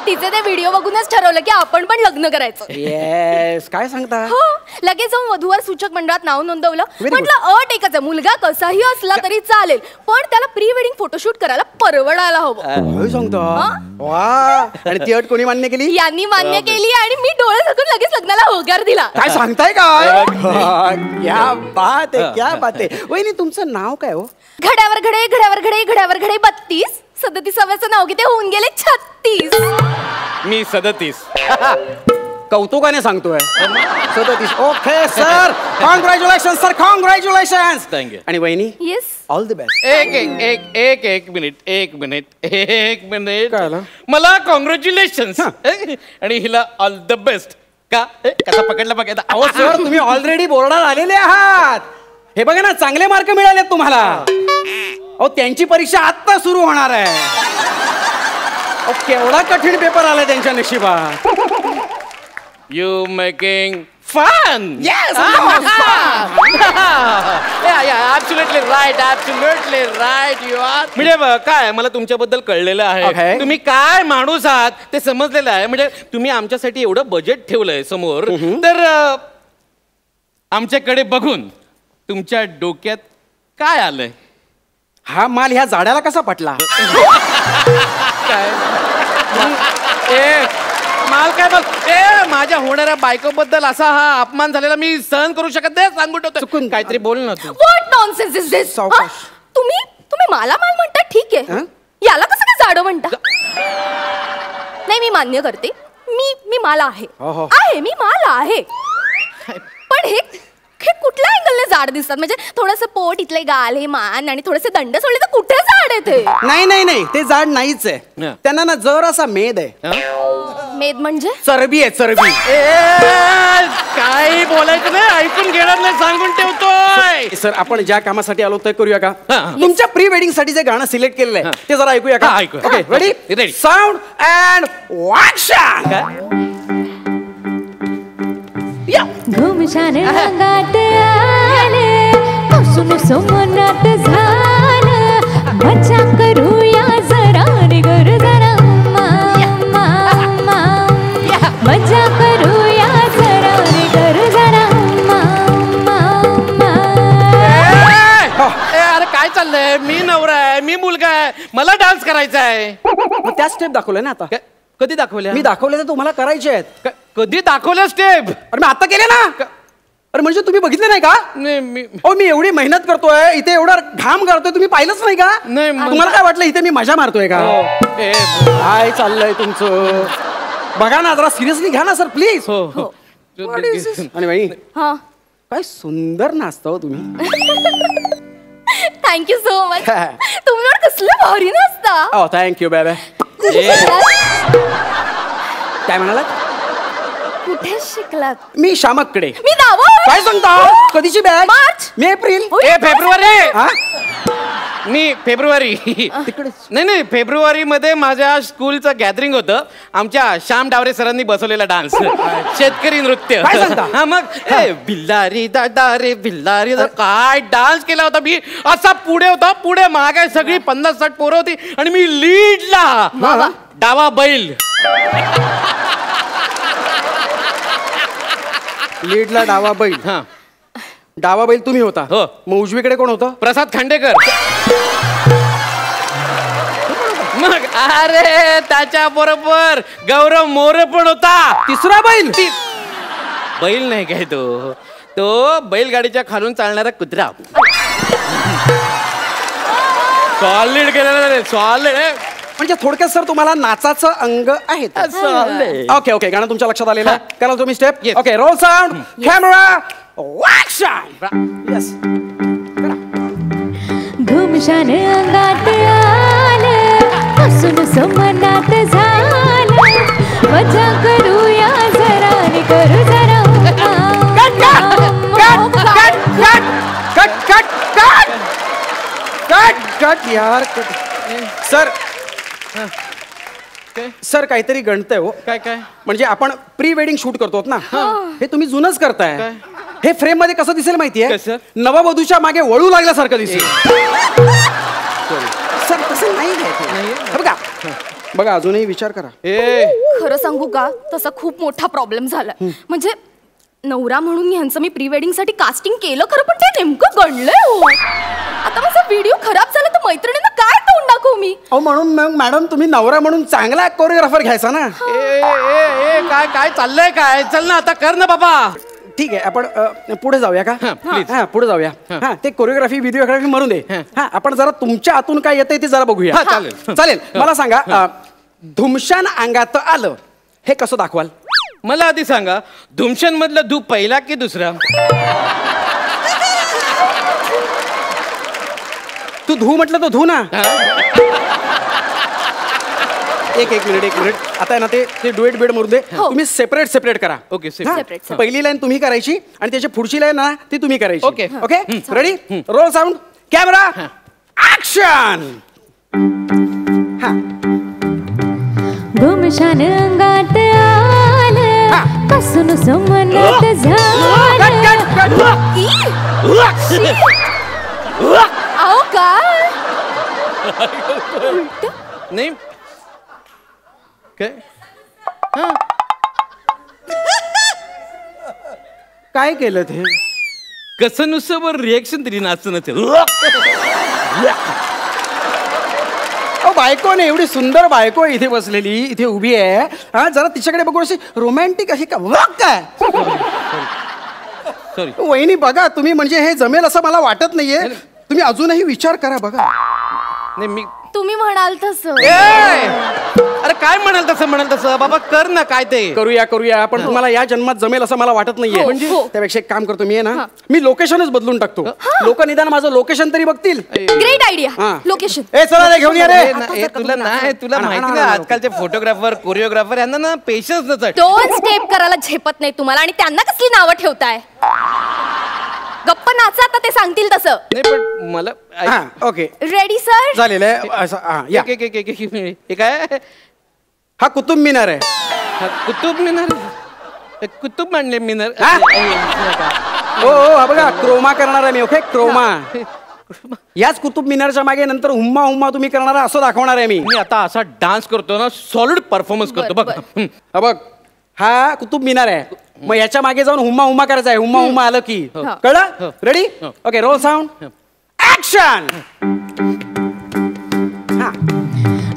तिचे ते व्हिडिओ बघूनच ठरवलं की आपण पण लग्न करायचं. येस, काय सांगता. हो, लगेच जाऊन वधूवर सूचक मंडळात नाव नोंदवलं. good. म्हटलं अट एकच आहे, मुलगा कसाही असला तरी चालेल, पण त्याला प्री वेडिंग फोटोशूट करायला परवडायला हवं. काय सांगता. वा, आणि ती अट कोणी मान्य केली. यांनी मान्य केली आणि मी डोळे झाकून लगेच लग्नाला होकार दिला. काय सांगताय काय. क्या बात आहे, क्या बात आहे. वहिनी तुमचं नाव काय हो. घड्यावर घडे घड्यावर घडे घड्यावर घडे 32. 37चं नाव किती होऊन गेले 36. मी 37. कौतुकाने सांगतोय 37. Okay sir, congratulation sir, congratulation. Thank you. आणि वहिनी येस. All the best. एक मिनिट काय आलं? मला कॉंग्रॅच्युलेशन आणि हिला ऑल द बेस्ट का. कसा पकडला बघा. अहो सर, तुम्ही ऑलरेडी बोर्डात आलेले आहात. हे बघा ना, चांगले मार्क मिळालेत तुम्हाला. अहो त्यांची परीक्षा आत्ता सुरू होणार आहे. अहो केवढा कठीण पेपर आलाय त्यांच्या नशिबात. You making fun. Yes, absolutely right you are. म्हणजे काय मला तुमच्याबद्दल कळलेलं आहे. Okay. तुम्ही काय माणूस आहात ते समजलेलं आहे. म्हणजे तुम्ही आमच्यासाठी एवढं बजेट ठेवलंय समोर, तर आमच्याकडे बघून तुमच्या डोक्यात काय आलंय. हा माल ह्या झाडाला कसा पटला. काय माल काय बघ. माझ्या होणाऱ्या बायकोबद्दल असा हा अपमान झालेला मी सहन करू शकत नाही. सांगू ठेवतो. चुकून काहीतरी बोल ना तू. व्हॉट नॉनसेन्स इज दिस. तुम्ही मला माल म्हणता ठीक आहे, याला कसं काय जाडं म्हणता. नाही, मी मान्य करते, मी माल आहे. मी माल आहे, पण हे कुठल्या अँगलने जाड दिसतात. म्हणजे थोडंसं पोट, इथले गाल, हे मान आणि थोडेसे दंड सोडले तर कुठे जाड आहे ते. नाही ते जाड नाहीच आहे. त्यांना ना जरासा मेद आहे. मेद म्हणजे चरबी आहे, चरबी. काही बोलायचं नाही, ऐकून घेणार नाही, सांगून ठेवतोय. सर, आपण ज्या कामासाठी आलो ते करूया का. तुमच्या प्री वेडिंग साठी जे गाणं सिलेक्ट केलेलं आहे ते जरा ऐकूया का. Okay, ready, sound and action. धुमशान अंगात आले पासून समनात झालं. मजा करूया जरा निगर जरा मजा करूया जरा निगर जरा. अरे काय चाललंय. मी नवरा आहे, मी मुलगा आहे, मला डान्स करायचा आहे. मग त्या स्टेप दाखवल्या ना आता. कधी दाखवल्या. मी दाखवले तर तुम्हाला करायचे आहेत. कधी दाखवल्या स्टेप. अरे मी आता केले ना. अरे म्हणजे तुम्ही बघितले नाही का. मी एवढी मेहनत करतोय इथे, एवढा घाम करतोय, तुम्ही पाहिलंच नाही का. तुम्हाला काय वाटलं इथे मी मजा मारतोय का. काय चाललंय तुमचं. बघा ना, जरा सिरियसली घ्या ना सर प्लीज. आणि बाई काय सुंदर नाचता हो तुम्ही. Thank you so much. तुम्ही कसलं भारी नाचता. थँक्यू बेबे. काय म्हणालात. कुठे शिकलात. मी शामककडे. मी दावा. काय सांगता. कधीची बॅच. मार्च. मी एप्रिल. फेब्रुवारी. मी फेब्रुवारी. नाही, फेब्रुवारी मध्ये माझ्या स्कूलचं गॅदरिंग होतं. आमच्या श्याम डावरे सरांनी बसवलेला डान्स, शेतकरी नृत्य. हा मग बिल्लारी दादा रे बिल्लारी. काय डान्स केला होता मी. असा पुढे होता, पुढे मागे सगळी 50-60 पोरं होती आणि मी लीडला डावा बैल. लीडला डावा बैल. डावा बैल तुम्ही होता. हो. मग उजवीकडे कोण होतं. प्रसाद खांडेकर. मग अरे त्याच्या बरोबर गौरव मोरे पण होता. तिसरा बैल. बैल नाही काय तो बैलगाडीच्या खालून चालणारा कुत्रा. सॉलिड केलेला सॉलिड. म्हणजे थोडक्यात सर तुम्हाला नाचाचं अंग आहे. ओके ओके, गाणं तुमच्या लक्षात आलेलं. करा तुम्ही step. Okay, roll sound, camera, action. Yes. घुमशान अंगात आलं, हसून समनात झालं, मजा करूया जरा आणि करू जरा. कट यार, कट. सर सर काहीतरी गणतंय हो. काय म्हणजे आपण प्री वेडिंग शूट करतो ना, हे तुम्ही जुनच करताय. हे फ्रेम मध्ये कसं दिसेल माहितीये, नववधूच्या मागे वळू लागल्यासारखं दिसेल. सर तसं नाही घ्यायचं. बघा बघा, अजूनही विचार करा. खरं सांगू का, तसा खूप मोठा प्रॉब्लेम झाला. म्हणजे नवरा म्हणून ह्यांचं मी प्री वेडिंग साठी कास्टिंग केलं खरं, पण ते नेमकं गणलंय हो. आता माझा व्हिडिओ खराब झाला तर मैत्रिणींना काय तोंड दाखवू मी. म्हणून मग मॅडम तुम्ही नवरा म्हणून चांगला कोरिओग्राफर घ्यायचा ना. काय काय चाललंय काय. चल ना आता कर ना बाबा. ठीक आहे, आपण पुढे जाऊया का. प्लीज. हा पुढे जाऊया. हा ते कोरिओग्राफी व्हिडिओग्राफी म्हणून दे. हा आपण जरा तुमच्या आतून काय येतंय ते जरा बघूया. चालेल. मला सांगा, धुमशान अंगात आलं हे कसं दाखवाल. मला आधी सांगा, धुमशन मधलं धू पहिला की दुसरा. तू धू म्हटलं तर धू ना. एक मिनिट आता आहे ना, ते डुएट बेड मरू दे. तुम्ही सेपरेट करा. ओके. पहिली लाईन तुम्ही करायची आणि त्याची पुढची लाईन ना ती तुम्ही करायची. Okay. Okay, ready. Roll sound, camera, action. घुमशान अंगात आलं, हसून समनात झालं. अहो काय नाही काय केलं ते. कसं नुसतं रिएक्शन तरी नाचणं. बायको ने एवढी सुंदर बायको इथे बसलेली, इथे उभी आहे. हा जरा तिच्याकडे बघून अशी रोमॅन्टिक अशी का काय. सॉरी वहिनी बघा, तुम्ही म्हणजे हे जमेल असं मला वाटत नाहीये. तुम्ही अजूनही विचार करा. बघा नाही मी तुम्ही म्हणाल तसं. अरे काय म्हणाल तसं बाबा, कर ना. काय ते करूया पण तुम्हाला या जन्मात जमेल असं मला वाटत नाहीये. म्हणजे त्यापेक्षा एक काम करतो मी आहे ना, मी लोकेशनच बदलून टाकतो. लोक निदान माझं लोकेशन तरी बघतील. Great idea. लोकेशन. चला रे, घेऊन या रे. तुला माहिती ना, आजकालचे फोटोग्राफर कोरिओग्राफर यांना ना पेशन्स नसतात. 2 स्टेप करायला झेपत नाही तुम्हाला, आणि त्यांना कसली नावं ठेवताय. गप्प नाचा आता, ते सांगतील तसं. नाही पण मला ओके रेडी सर. झालेलं आहे. काय हा कुतुब मिनार आहे. कुतुब मिनार. कुतुब मांडले मिनार. हो बघा, क्रोमा करणार आहे मी. Okay, Croma. याच कुतुब मिनारच्या मागे नंतर हुम्मा तुम्ही करणार असं दाखवणार आहे मी. आता असा डान्स करतो ना, सॉलिड परफॉर्मन्स करतो. बघ हा कुतुब मिनार आहे, मग याच्या मागे जाऊन हुम्मा करायचा आहे. हुम्मा आलं की कळलं. Ready. Okay, roll sound, action.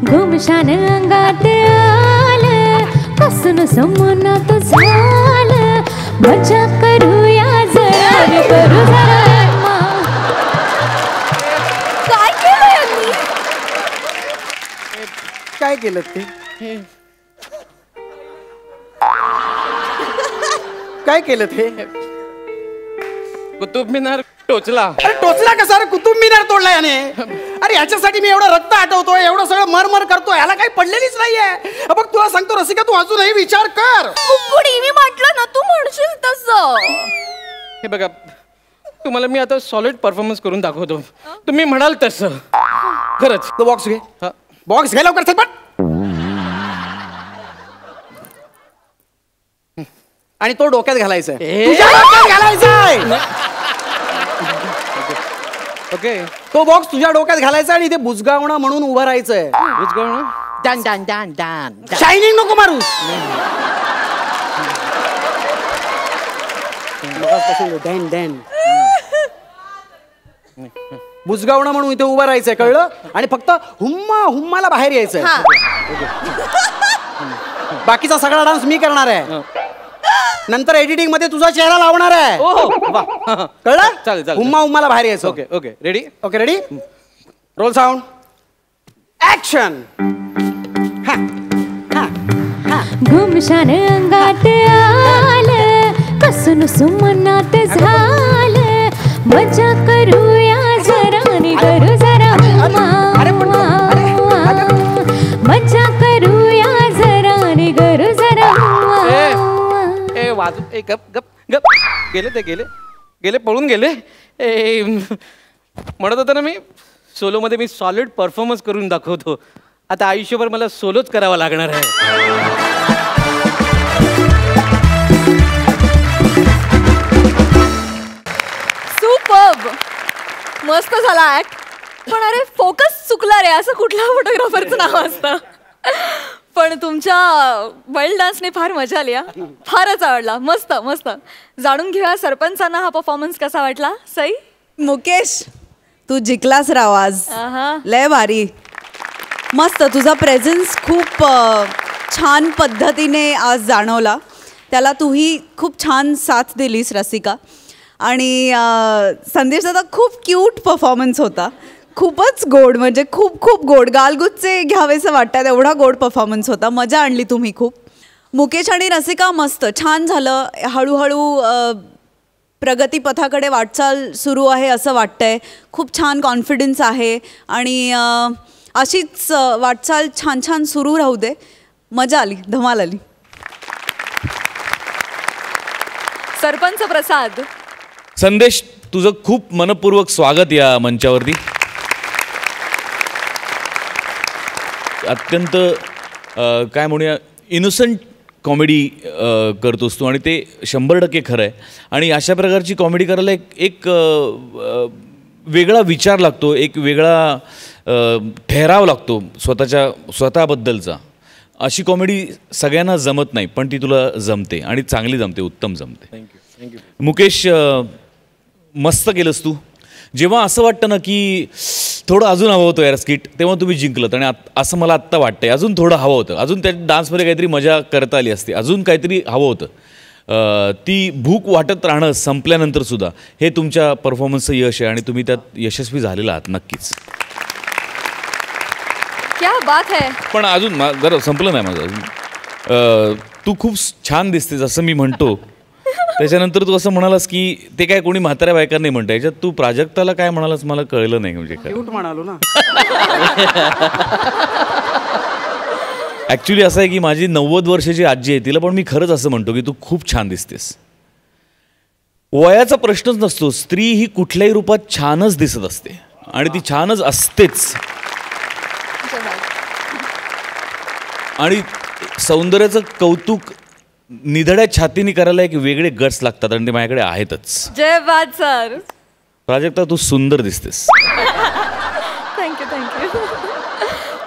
घुमशान अंगात आलं, हसून समनात झालं, मजा करूया जरा करू जरा. काय केलं यांनी. काय केलं ते. काय केलं ते. कुतुब मिनार टोचला. अरे टोचला कसा रे, कुतुब मिनार तोडला याने. अरे ह्याच्यासाठी मी एवढं रक्त आठवतोय, एवढं सगळं मरमर करतोय, ह्याला काही पडलेलीच नाहीये. बघ तुला सांगतो रसिका, तू अजूनही विचार कर. कुकुडी मी म्हटलं ना, तू म्हणशील तसं. हे बघा, तुम्हाला मी आता सॉलिड परफॉर्मन्स करून दाखवतो. तुम्ही म्हणाल तसं. खरंच. तो बॉक्स घे. बॉक्स घे लवकर चटपट. आणि तो डोक्यात घालायचा आहे. तुझ्या डोक्यात घालायचा आहे. ओके, तो बॉक्स तुझ्या डोक्यात घालायचा आणि इथे बुजगावणं म्हणून उभं राहायचंय. बुजगावणं. डान डान डान डान. शायनिंग नको मारू. Dan dan. बुजगावणं म्हणून इथे उभं राहायचंय, कळलं? आणि फक्त हुम्मा हुम्माला बाहेर यायचंय. बाकीचा सगळा डान्स मी करणार आहे. नंतर एडिटिंग मध्ये तुझा चेहरा लावणार आहे. कळलं? चालेल. हुम्मा हुम्माला बाहेर यायचं. Okay ready. Okay ready. Roll sound action. घुमशान अंगात आलं, कसून सुमनात झालं, मजा करूया जरानी करू जरा मजा करूया जरानी करू जरा. वाजू गप गप गप. गेले पळून गेले. म्हणत होतं ना मी सोलोमध्ये मी सॉलिड परफॉर्मन्स करून दाखवतो. आता आयुष्यभर मला सोलोच करावा लागणार आहे. सुपर्ब, मस्त झाला ऍक्ट. पण अरे फोकस चुकला रे, असं कुठल्या फोटोग्राफरचं नाव असतं. पण तुमच्या बैल डान्सने फार मजा आली. फारच आवडला. मस्त मस्त. जाणून घेऊया सरपंचांना हा परफॉर्मन्स कसा वाटला. सई? मुकेश, तू जिंकलास राव आज. लय भारी, मस्त. तुझा प्रेझेन्स खूप छान पद्धतीने आज जाणवला. त्याला तूही खूप छान साथ दिलीस रसिका. आणि संदेश दादा, खूप क्यूट परफॉर्मन्स होता. खूपच गोड, म्हणजे खूप खूप गोड. गालगुच्चे घ्यावेसं वाटतात, एवढा गोड परफॉर्मन्स होता. मजा आणली तुम्ही खूप. मुकेश आणि रसिका, मस्त छान झालं. हळूहळू प्रगतीपथाकडे वाटचाल सुरू आहे असं वाटतंय. खूप छान कॉन्फिडन्स आहे आणि अशीच वाटचाल छान छान सुरू राहू दे. मजा आली, धमाल आली. सरपंच प्रसाद. संदेश, तुझं खूप मनपूर्वक स्वागत या मंचावरती. अत्यंत काय म्हणूया इनोसंट कॉमेडी करतोस तू आणि ते 100% खरं आहे. आणि अशा प्रकारची कॉमेडी करायला एक वेगळा विचार लागतो, एक वेगळा ठहराव लागतो स्वतःबद्दलचा. अशी कॉमेडी सगळ्यांना जमत नाही, पण ती तुला जमते आणि चांगली जमते, उत्तम जमते. थँक्यू. मुकेश, मस्त केलंस तू. जेव्हा असं वाटतं ना की थोडं अजून हवं होतं यार स्किट, तेव्हा तुम्ही जिंकलं. आणि असं मला आत्ता वाटतंय अजून थोडं हवं होतं, अजून त्या डान्समध्ये काहीतरी मजा करता आली असते, अजून काहीतरी हवं होतं. ती भूक वाटत राहणं संपल्यानंतरसुद्धा हे तुमच्या परफॉर्मन्सचं यश आहे आणि तुम्ही त्यात यशस्वी झालेला आहात नक्कीच. क्या बात है. पण अजून जरा संपलं नाही माझं अजून. तू खूप छान दिसतेस असं मी म्हणतो. त्याच्यानंतर तू असं म्हणालास की ते काय कोणी म्हाताऱ्या बायका नाही म्हणतं. याच्यात तू प्राजक्ताला काय म्हणालास मला कळलं नाही. म्हणजे काय म्हणालो ना. ॲक्च्युली असं आहे की माझी 90 वर्षाची आजी आहे, तिला पण मी खरंच असं म्हणतो की तू खूप छान दिसतेस. वयाचा प्रश्नच नसतो. स्त्री ही कुठल्याही रूपात छानच दिसत असते आणि ती छानच असतेच. आणि सौंदर्याचं कौतुक निधड्या छातीने करायला एक वेगळे गट्स लागतात आणि ते माझ्याकडे आहेतच. जय बात सर. प्राजक्ता, तू सुंदर दिसतेस. थँक्यू.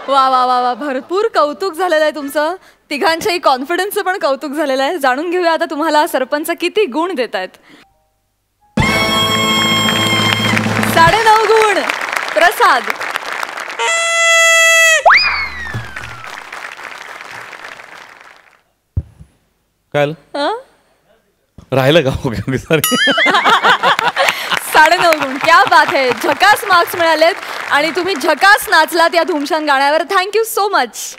वा वा वा वा, भरपूर कौतुक झालेलं आहे तुमचं. तिघांच्याही कॉन्फिडन्सचं पण कौतुक झालेलं आहे. जाणून घेऊया आता तुम्हाला सरपंच किती गुण देत आहेत. 9.5 गुण. प्रसाद. काय राहिलं का? Okay sorry. 9.5 गुण. क्या बात है. झकास मार्क्स मिळालेत आणि तुम्ही झकास नाचलात या धुमशान गाण्यावर. Thank you so much.